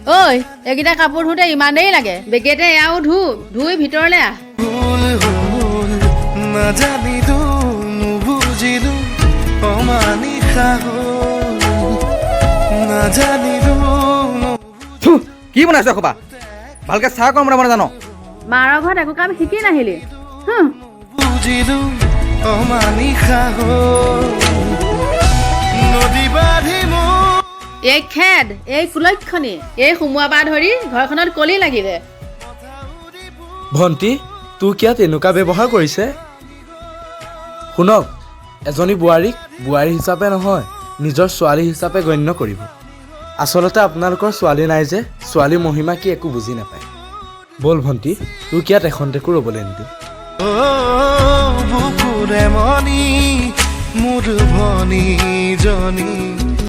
ঐ এইকেইটা কাপোৰ ধুওঁতে ইমানেই লাগে বেগেতে এয়াও ধুই ভিতৰলৈ আহ নাজানিলো নুবুজিলো অমানিশা নাজানিলো কি বনাইছ খোপা ভালকে চাহ কম বনাব নাজানো মাৰৰ ঘৰত একো কাম শিকি নাহিলি বুজিলো অমানিশা নদী বাঢ়ি এই খেদ এই কুলক্ষণী এই সোমোৱাৰ পৰা ধৰি ঘৰখনত কলি লাগিলে ভণ্টি তোৰ কিয় তেনেকুৱা ব্যৱহাৰ কৰিছে শুনক এজনী বোৱাৰীক বোৱাৰী হিচাপে নহয় নিজৰ ছোৱালী হিচাপে গণ্য কৰিব আচলতে আপোনালোকৰ ছোৱালী নাই যে ছোৱালীৰ মহিমা কি একো বুজি নাপায় বল ভণ্টি তোৰ কিয় এখন্তেকো ৰ'বলৈ নিদিওঁ বুকুৰে মনি মোৰ ভনী জনী